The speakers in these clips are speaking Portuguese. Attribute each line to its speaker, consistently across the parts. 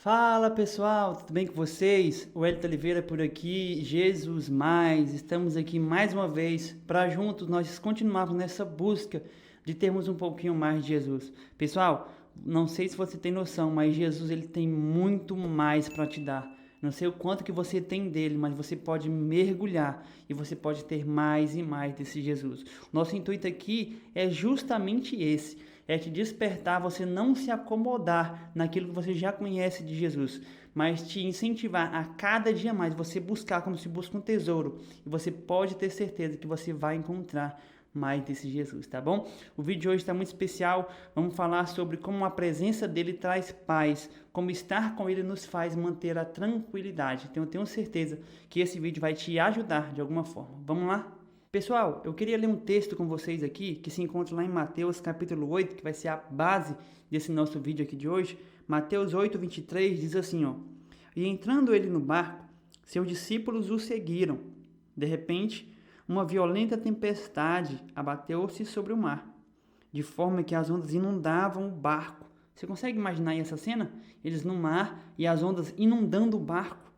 Speaker 1: Fala pessoal, tudo bem com vocês? O Hélio Oliveira por aqui, Jesus Mais, estamos aqui mais uma vez para juntos nós continuarmos nessa busca de termos um pouquinho mais de Jesus. Pessoal, não sei se você tem noção, mas Jesus ele tem muito mais para te dar. Não sei o quanto que você tem dele, mas você pode mergulhar e você pode ter mais e mais desse Jesus. Nosso intuito aqui é justamente esse, é te despertar, você não se acomodar naquilo que você já conhece de Jesus, mas te incentivar a cada dia mais, você buscar como se busca um tesouro, e você pode ter certeza que você vai encontrar mais desse Jesus, tá bom? O vídeo de hoje está muito especial, vamos falar sobre como a presença dele traz paz, como estar com ele nos faz manter a tranquilidade. Então eu tenho certeza que esse vídeo vai te ajudar de alguma forma. Vamos lá? Pessoal, eu queria ler um texto com vocês aqui, que se encontra lá em Mateus capítulo 8, que vai ser a base desse nosso vídeo aqui de hoje. Mateus 8, 23 diz assim, ó: E entrando ele no barco, seus discípulos o seguiram. De repente, uma violenta tempestade abateu-se sobre o mar, de forma que as ondas inundavam o barco. Você consegue imaginar aí essa cena? Eles no mar e as ondas inundando o barco.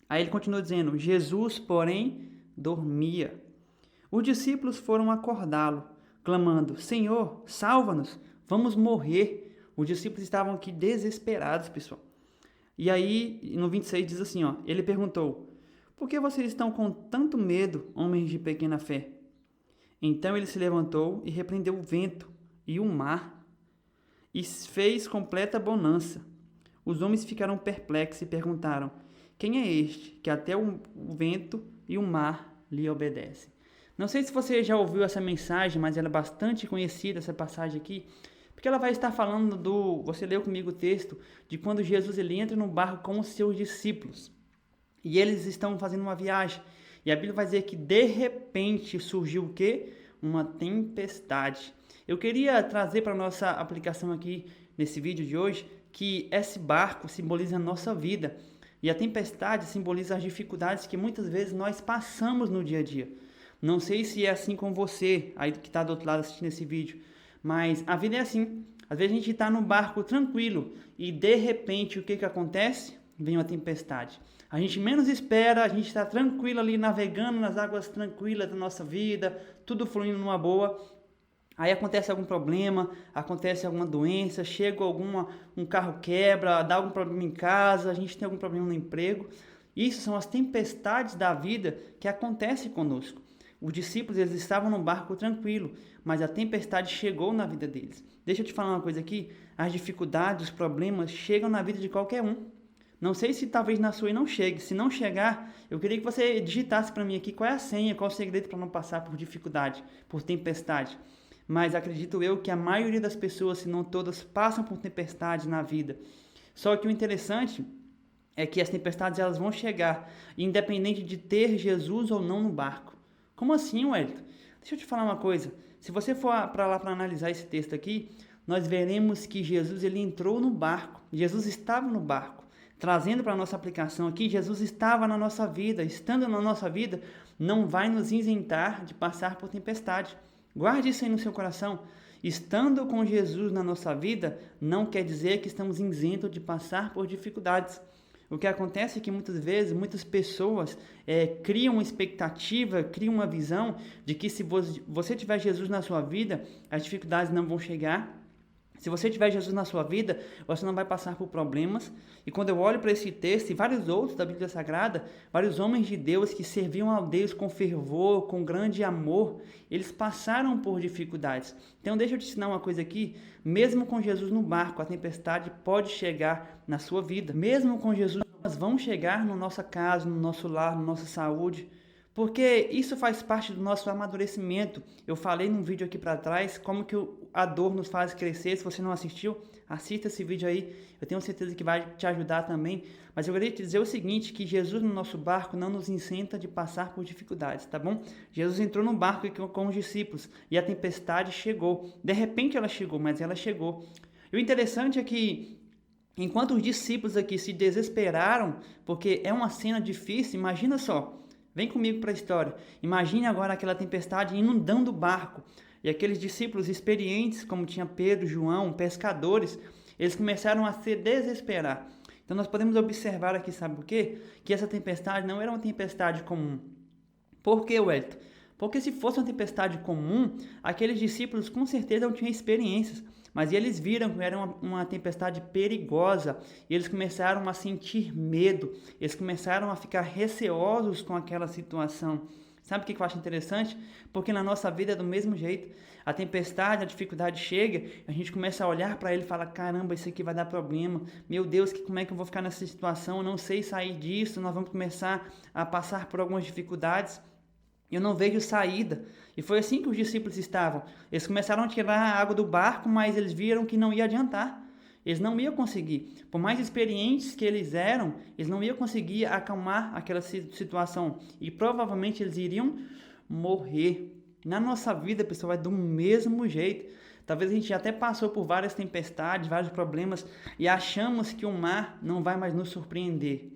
Speaker 1: Aí ele continua dizendo, Jesus, porém, dormia. Os discípulos foram acordá-lo, clamando, Senhor, salva-nos, vamos morrer. Os discípulos estavam aqui desesperados, pessoal. E aí, no 26 diz assim, ó, ele perguntou, por que vocês estão com tanto medo, homens de pequena fé? Então ele se levantou e repreendeu o vento e o mar, e fez completa bonança. Os homens ficaram perplexos e perguntaram, quem é este, que até o vento e o mar lhe obedecem? Não sei se você já ouviu essa mensagem, mas ela é bastante conhecida, essa passagem aqui, porque ela vai estar falando você leu comigo o texto, de quando Jesus ele entra no barco com os seus discípulos. E eles estão fazendo uma viagem. E a Bíblia vai dizer que de repente surgiu o quê? Uma tempestade. Eu queria trazer para a nossa aplicação aqui, nesse vídeo de hoje, que esse barco simboliza a nossa vida. E a tempestade simboliza as dificuldades que muitas vezes nós passamos no dia a dia. Não sei se é assim com você, aí que está do outro lado assistindo esse vídeo, mas a vida é assim. Às vezes a gente está no barco tranquilo e de repente o que acontece? Vem uma tempestade. A gente menos espera, a gente está tranquilo ali navegando nas águas tranquilas da nossa vida, tudo fluindo numa boa. Aí acontece algum problema, acontece alguma doença, chega um carro quebra, dá algum problema em casa, a gente tem algum problema no emprego. Isso são as tempestades da vida que acontecem conosco. Os discípulos eles estavam no barco tranquilo, mas a tempestade chegou na vida deles. Deixa eu te falar uma coisa aqui, as dificuldades, os problemas chegam na vida de qualquer um. Não sei se talvez na sua não chegue. Se não chegar, eu queria que você digitasse para mim aqui qual é a senha, qual é o segredo para não passar por dificuldade, por tempestade. Mas acredito eu que a maioria das pessoas, se não todas, passam por tempestade na vida. Só que o interessante é que as tempestades elas vão chegar, independente de ter Jesus ou não no barco. Como assim, Wellington? Deixa eu te falar uma coisa. Se você for para lá para analisar esse texto aqui, nós veremos que Jesus ele entrou no barco. Jesus estava no barco. Trazendo para a nossa aplicação aqui, Jesus estava na nossa vida. Estando na nossa vida, não vai nos isentar de passar por tempestade. Guarde isso aí no seu coração. Estando com Jesus na nossa vida, não quer dizer que estamos isentos de passar por dificuldades. O que acontece é que muitas vezes, muitas pessoas criam uma expectativa, criam uma visão de que se você tiver Jesus na sua vida, as dificuldades não vão chegar. Se você tiver Jesus na sua vida, você não vai passar por problemas. E quando eu olho para esse texto e vários outros da Bíblia Sagrada, vários homens de Deus que serviam a Deus com fervor, com grande amor, eles passaram por dificuldades. Então deixa eu te ensinar uma coisa aqui, mesmo com Jesus no barco, a tempestade pode chegar na sua vida. Mesmo com Jesus, elas vão chegar na nossa casa, no nosso lar, na nossa saúde, porque isso faz parte do nosso amadurecimento. Eu falei num vídeo aqui para trás como que a dor nos faz crescer. Se você não assistiu, assista esse vídeo aí. Eu tenho certeza que vai te ajudar também. Mas eu queria te dizer o seguinte, que Jesus no nosso barco não nos isenta de passar por dificuldades, tá bom? Jesus entrou no barco com os discípulos e a tempestade chegou. De repente ela chegou, mas ela chegou. E o interessante é que enquanto os discípulos aqui se desesperaram, porque é uma cena difícil, imagina só. Vem comigo para a história. Imagine agora aquela tempestade inundando o barco. E aqueles discípulos experientes, como tinha Pedro, João, pescadores, eles começaram a se desesperar. Então nós podemos observar aqui, sabe o quê? Que essa tempestade não era uma tempestade comum. Por quê, Wellington? Porque se fosse uma tempestade comum, aqueles discípulos com certeza não tinham experiências. Mas eles viram que era uma tempestade perigosa e eles começaram a sentir medo, eles começaram a ficar receosos com aquela situação. Sabe o que eu acho interessante? Porque na nossa vida é do mesmo jeito. A tempestade, a dificuldade chega, a gente começa a olhar para ele e fala, caramba, isso aqui vai dar problema. Meu Deus, como é que eu vou ficar nessa situação? Eu não sei sair disso, nós vamos começar a passar por algumas dificuldades. Eu não vejo saída. E foi assim que os discípulos estavam. Eles começaram a tirar a água do barco, mas eles viram que não ia adiantar. Eles não iam conseguir. Por mais experientes que eles eram, eles não iam conseguir acalmar aquela situação. E provavelmente eles iriam morrer. Na nossa vida, pessoal, é do mesmo jeito. Talvez a gente até passou por várias tempestades, vários problemas, e achamos que o mar não vai mais nos surpreender.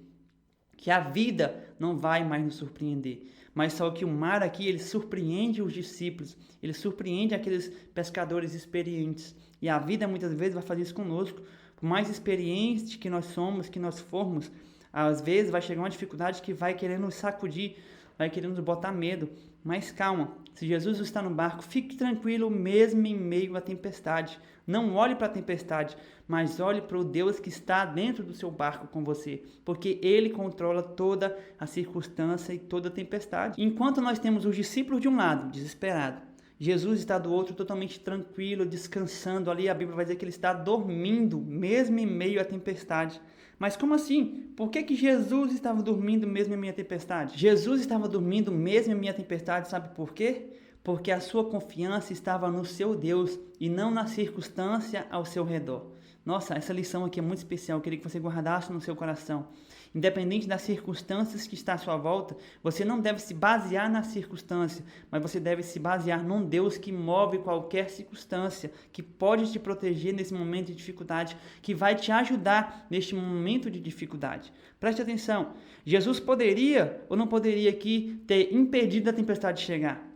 Speaker 1: Que a vida não vai mais nos surpreender. Mas só que o mar aqui, ele surpreende os discípulos, ele surpreende aqueles pescadores experientes. E a vida muitas vezes vai fazer isso conosco. Por mais experientes que nós somos, que nós formos, às vezes vai chegar uma dificuldade que vai querer nos sacudir, vai querer nos botar medo. Mas calma, se Jesus está no barco, fique tranquilo mesmo em meio à tempestade. Não olhe para a tempestade, mas olhe para o Deus que está dentro do seu barco com você, porque Ele controla toda a circunstância e toda a tempestade. Enquanto nós temos os discípulos de um lado, desesperado, Jesus está do outro totalmente tranquilo, descansando ali. A Bíblia vai dizer que ele está dormindo mesmo em meio à tempestade. Mas como assim? Por que Jesus estava dormindo mesmo em meio à tempestade? Jesus estava dormindo mesmo em meio à tempestade, sabe por quê? Porque a sua confiança estava no seu Deus e não na circunstância ao seu redor. Nossa, essa lição aqui é muito especial, eu queria que você guardasse no seu coração. Independente das circunstâncias que está à sua volta, você não deve se basear na circunstância, mas você deve se basear num Deus que move qualquer circunstância, que pode te proteger nesse momento de dificuldade, que vai te ajudar neste momento de dificuldade. Preste atenção, Jesus poderia ou não poderia aqui ter impedido a tempestade de chegar?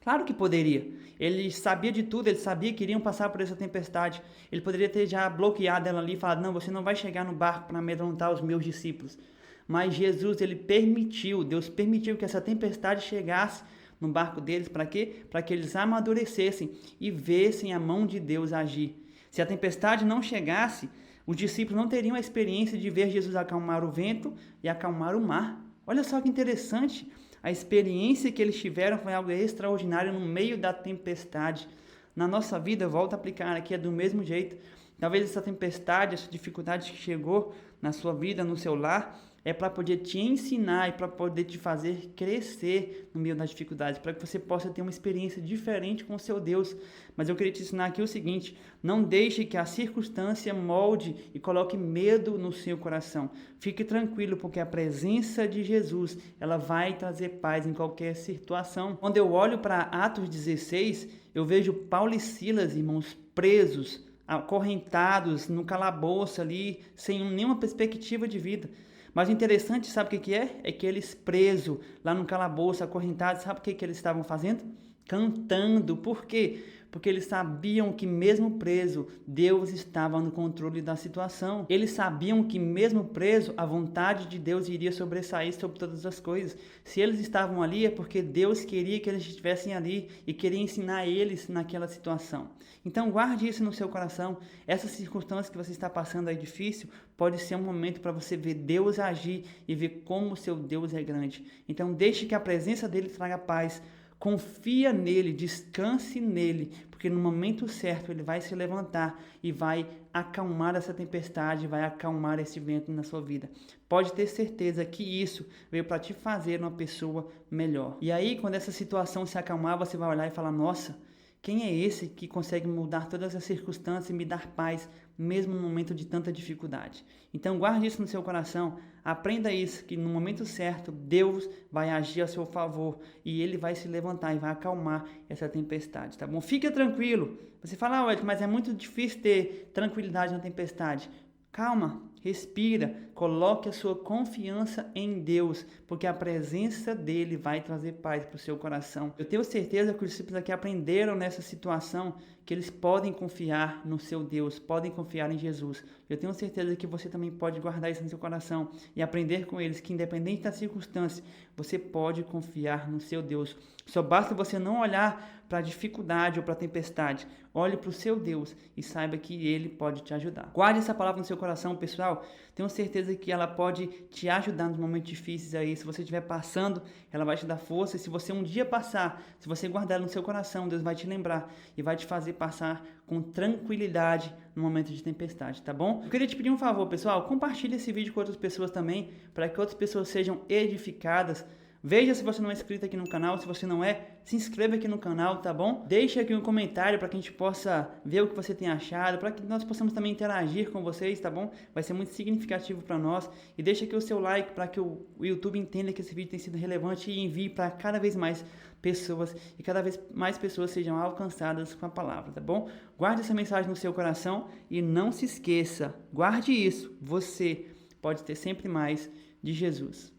Speaker 1: Claro que poderia. Ele sabia de tudo, ele sabia que iriam passar por essa tempestade. Ele poderia ter já bloqueado ela ali e falado, não, você não vai chegar no barco para amedrontar os meus discípulos. Mas Jesus, ele permitiu, Deus permitiu que essa tempestade chegasse no barco deles. Para quê? Para que eles amadurecessem e vissem a mão de Deus agir. Se a tempestade não chegasse, os discípulos não teriam a experiência de ver Jesus acalmar o vento e acalmar o mar. Olha só que interessante. A experiência que eles tiveram foi algo extraordinário no meio da tempestade. Na nossa vida, volta a aplicar aqui, é do mesmo jeito. Talvez essa tempestade, essa dificuldade que chegou na sua vida, no seu lar, é para poder te ensinar e para poder te fazer crescer no meio das dificuldades, para que você possa ter uma experiência diferente com o seu Deus. Mas eu queria te ensinar aqui o seguinte, não deixe que a circunstância molde e coloque medo no seu coração. Fique tranquilo, porque a presença de Jesus, ela vai trazer paz em qualquer situação. Quando eu olho para Atos 16, eu vejo Paulo e Silas, irmãos, presos, acorrentados no calabouço ali, sem nenhuma perspectiva de vida. Mas o interessante, sabe o que é? É que eles presos lá no calabouço, acorrentados, sabe o que eles estavam fazendo? Cantando. Por quê? Porque eles sabiam que mesmo preso, Deus estava no controle da situação. Eles sabiam que mesmo preso, a vontade de Deus iria sobressair sobre todas as coisas. Se eles estavam ali, é porque Deus queria que eles estivessem ali e queria ensinar eles naquela situação. Então guarde isso no seu coração. Essa circunstância que você está passando é difícil, pode ser um momento para você ver Deus agir e ver como o seu Deus é grande. Então deixe que a presença dele traga paz. Confia nele, descanse nele, porque no momento certo ele vai se levantar e vai acalmar essa tempestade, vai acalmar esse vento na sua vida. Pode ter certeza que isso veio para te fazer uma pessoa melhor. E aí, quando essa situação se acalmar, você vai olhar e falar, nossa, quem é esse que consegue mudar todas as circunstâncias e me dar paz, mesmo no momento de tanta dificuldade? Então guarde isso no seu coração, aprenda isso, que no momento certo Deus vai agir a seu favor e Ele vai se levantar e vai acalmar essa tempestade, tá bom? Fica tranquilo. Você fala, mas é muito difícil ter tranquilidade na tempestade. Calma, respira, coloque a sua confiança em Deus, porque a presença dele vai trazer paz para o seu coração. Eu tenho certeza que os discípulos aqui aprenderam nessa situação que eles podem confiar no seu Deus, podem confiar em Jesus. Eu tenho certeza que você também pode guardar isso no seu coração e aprender com eles que, independente da circunstância, você pode confiar no seu Deus. Só basta você não olhar para a dificuldade ou para a tempestade. Olhe para o seu Deus e saiba que Ele pode te ajudar. Guarde essa palavra no seu coração, pessoal. Tenho certeza que ela pode te ajudar nos momentos difíceis aí. Se você estiver passando, ela vai te dar força. E se você um dia passar, se você guardar ela no seu coração, Deus vai te lembrar e vai te fazer passar com tranquilidade no momento de tempestade, tá bom? Eu queria te pedir um favor, pessoal. Compartilhe esse vídeo com outras pessoas também, para que outras pessoas sejam edificadas. Veja se você não é inscrito aqui no canal, se você não é, se inscreva aqui no canal, tá bom? Deixe aqui um comentário para que a gente possa ver o que você tem achado, para que nós possamos também interagir com vocês, tá bom? Vai ser muito significativo para nós. E deixe aqui o seu like para que o YouTube entenda que esse vídeo tem sido relevante e envie para cada vez mais pessoas e cada vez mais pessoas sejam alcançadas com a palavra, tá bom? Guarde essa mensagem no seu coração e não se esqueça, guarde isso, você pode ter sempre mais de Jesus.